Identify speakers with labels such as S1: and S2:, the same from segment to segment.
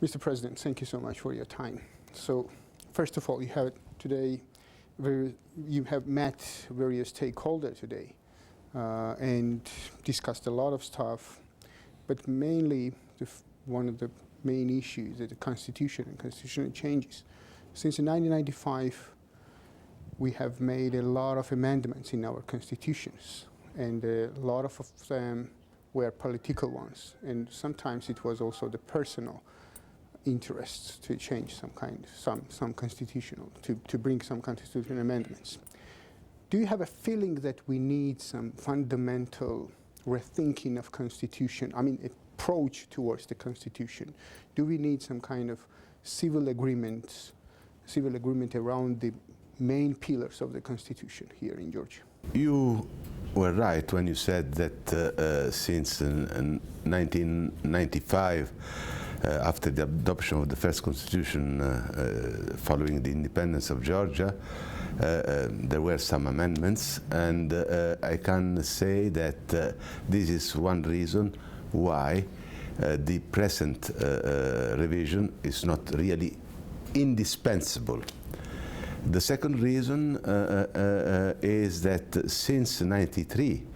S1: Mr. President, thank you so much for your time. So, first of all, you have met various stakeholders today and discussed a lot of stuff, but mainly one of the main issues is the Constitution and constitutional changes. Since 1995, we have made a lot of amendments in our constitutions, and a lot of them were political ones, and sometimes it was also the personal interests to change some constitutional, to bring some constitutional amendments. Do you have a feeling that we need some fundamental rethinking of constitution, approach towards the constitution? Do we need some kind of civil agreement around the main pillars of the constitution here in Georgia?
S2: You were right when you said that since 1995, after the adoption of the first constitution following the independence of Georgia, there were some amendments, and I can say that this is one reason why the present revision is not really indispensable. The second reason is that since 1993,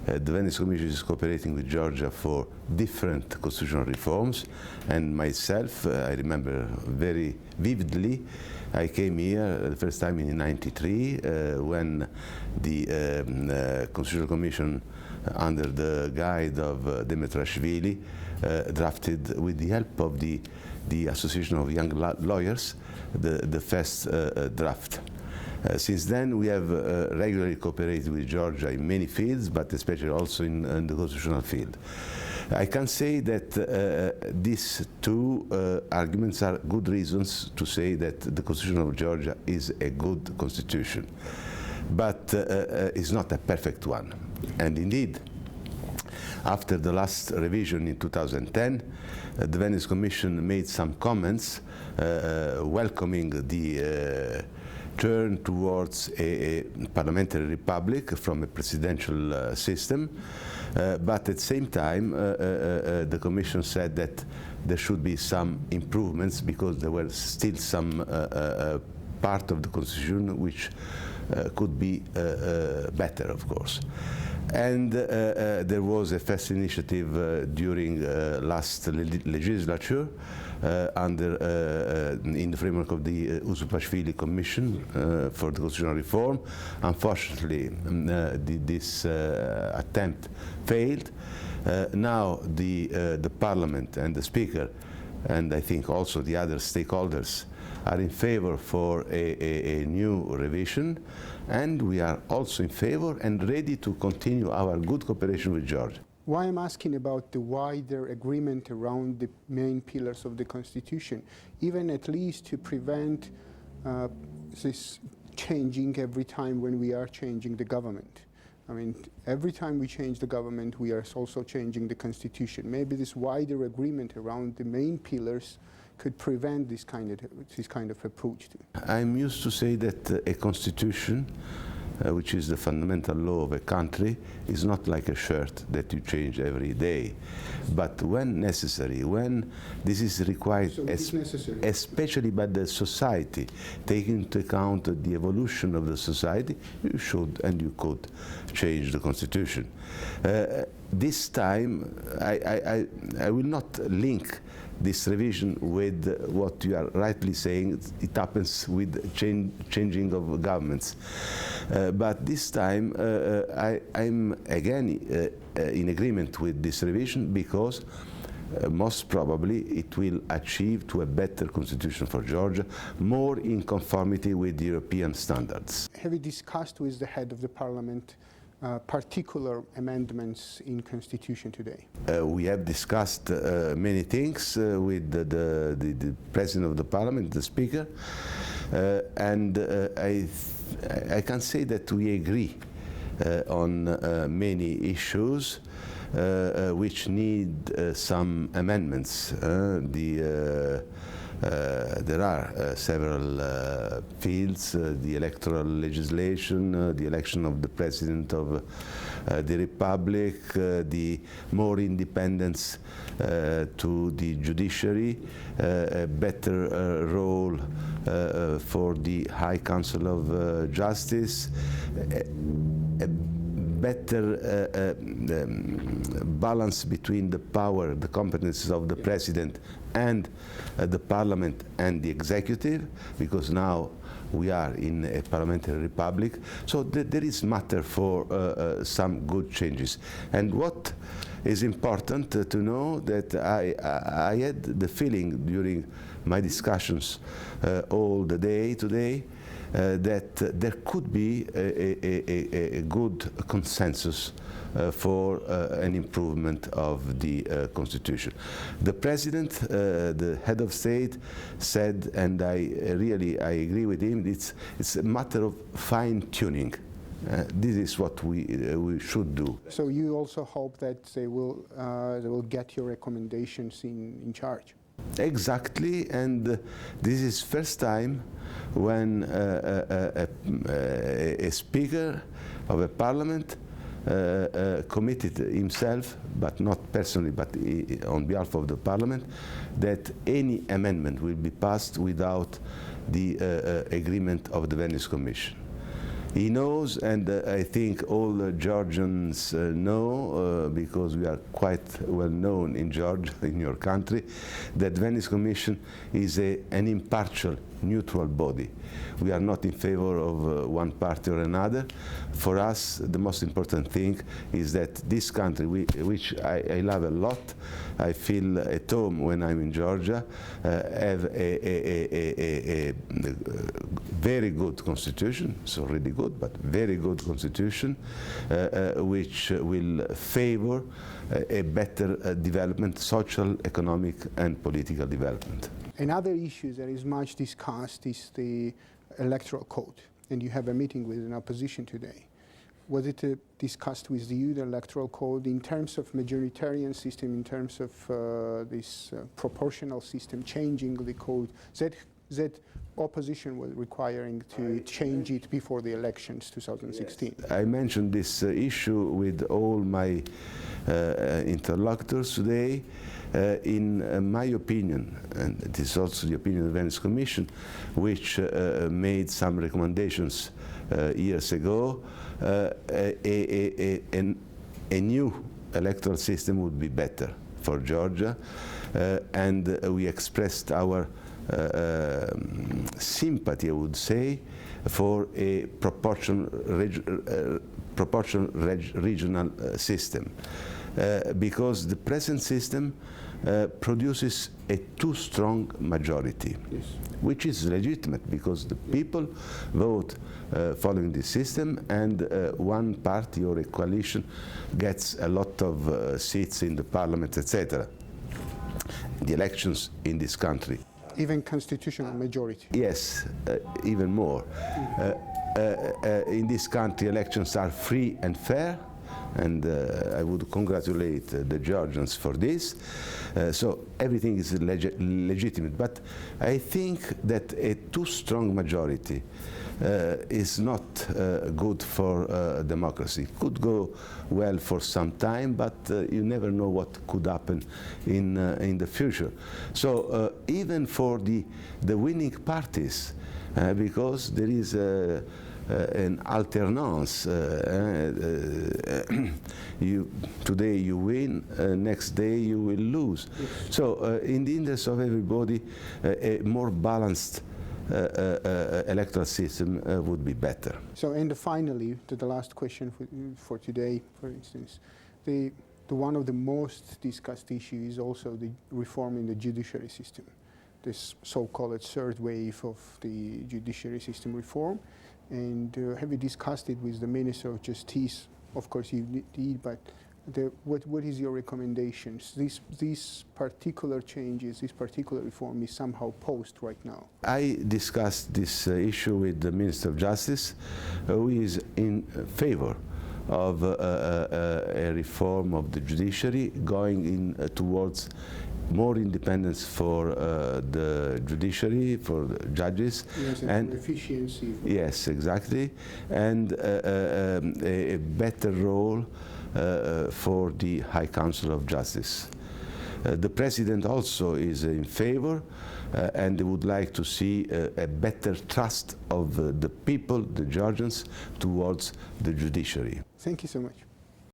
S2: the Venice Commission is cooperating with Georgia for different constitutional reforms, and myself, I remember very vividly, I came here the first time in 1993 when the Constitutional Commission, under the guide of Demetrashvili, drafted, with the help of the Association of Young Lawyers, the first draft. Since then, we have regularly cooperated with Georgia in many fields, but especially also in the constitutional field. I can say that these two arguments are good reasons to say that the Constitution of Georgia is a good constitution, but is not a perfect one. And indeed, after the last revision in 2010, the Venice Commission made some comments welcoming the turn towards a parliamentary republic from a presidential system, but at the same time the Commission said that there should be some improvements because there were still some part of the Constitution which could be better, of course. And there was a first initiative during last legislature in the framework of the Uzupashvili Commission for the constitutional reform. Unfortunately, this attempt failed. Now the Parliament and the Speaker, and I think also the other stakeholders, are in favor for a new revision, and we are also in favor and ready to continue our good cooperation with Georgia.
S1: Why I'm asking about the wider agreement around the main pillars of the Constitution, even at least to prevent this changing every time when we are changing the government. Every time we change the government, we are also changing the Constitution. Maybe this wider agreement around the main pillars could prevent this kind of approach.
S2: I'm used to say that a constitution, which is the fundamental law of a country, is not like a shirt that you change every day, but when necessary, when this is required,
S1: so
S2: especially by the society, taking into account the evolution of the society, you should and you could change the constitution. This time, I will not link this revision with what you are rightly saying. It happens with changing of governments. But this time I'm again in agreement with this revision because most probably it will achieve to a better constitution for Georgia, more in conformity with European standards.
S1: Have you discussed with the head of the parliament particular amendments in Constitution today?
S2: We have discussed many things with the President of the Parliament, the Speaker, and I can say that we agree on many issues which need some amendments. The there are several fields, the electoral legislation, the election of the President of the Republic, the more independence to the judiciary, a better role for the High Council of Justice, a better balance between the power, the competences of the President and the Parliament and the Executive, because now we are in a parliamentary republic. So there is matter for some good changes. And what is important to know that I had the feeling during my discussions all the day today that there could be a good consensus for an improvement of the Constitution. The President, the head of state, said, and I agree with him, it's a matter of fine-tuning. This is what we should do.
S1: So you also hope that they will get your recommendations in charge?
S2: Exactly, and this is first time when a speaker of a parliament committed himself, but not personally, but on behalf of the parliament, that any amendment will be passed without the agreement of the Venice Commission. He knows, and I think all Georgians know, because we are quite well known in Georgia, in your country, that Venice Commission is an impartial, neutral body. We are not in favor of one party or another. For us, the most important thing is that this country, which I love a lot, I feel at home when I'm in Georgia, have a very good constitution, so really good, but very good constitution, which will favor a better development, social, economic, and political development.
S1: Another issue that is much discussed is the electoral code, and you have a meeting with an opposition today. Was it discussed with you, the electoral code, in terms of majoritarian system, in terms of this proportional system, changing the code, that opposition was requiring to change it before the elections 2016?
S2: Yes. I mentioned this issue with all my interlocutors today. In my opinion, and it is also the opinion of the Venice Commission, which made some recommendations years ago, a new electoral system would be better for Georgia, and we expressed our sympathy, I would say, for a proportional regional system. Because the present system produces a too strong majority, yes, which is legitimate because the people vote following this system, and one party or a coalition gets a lot of seats in the parliament, etc. The elections in this country.
S1: Even constitutional majority?
S2: Yes, even more. In this country, elections are free and fair, and I would congratulate the Georgians for this. So everything is legitimate, but I think that a too strong majority is not good for democracy. It could go well for some time, but you never know what could happen in the future. So even for the winning parties, because there is an alternance. Today you win, next day you will lose. So in the interest of everybody, a more balanced electoral system would be better.
S1: So, and finally, the last question for today, for instance, the one of the most discussed issues is also the reform in the judiciary system, this so-called third wave of the judiciary system reform. And have you discussed it with the Minister of Justice? Of course you did, but what is your recommendations? These particular changes, this particular reform is somehow paused right now.
S2: I discussed this issue with the Minister of Justice, who is in favor of a reform of the judiciary going in towards more independence for the judiciary, for the judges,
S1: yes, and efficiency.
S2: Yes, exactly, and a better role for the High Council of Justice. The President also is in favor and would like to see a better trust of the people, the Georgians, towards the judiciary.
S1: Thank you so much.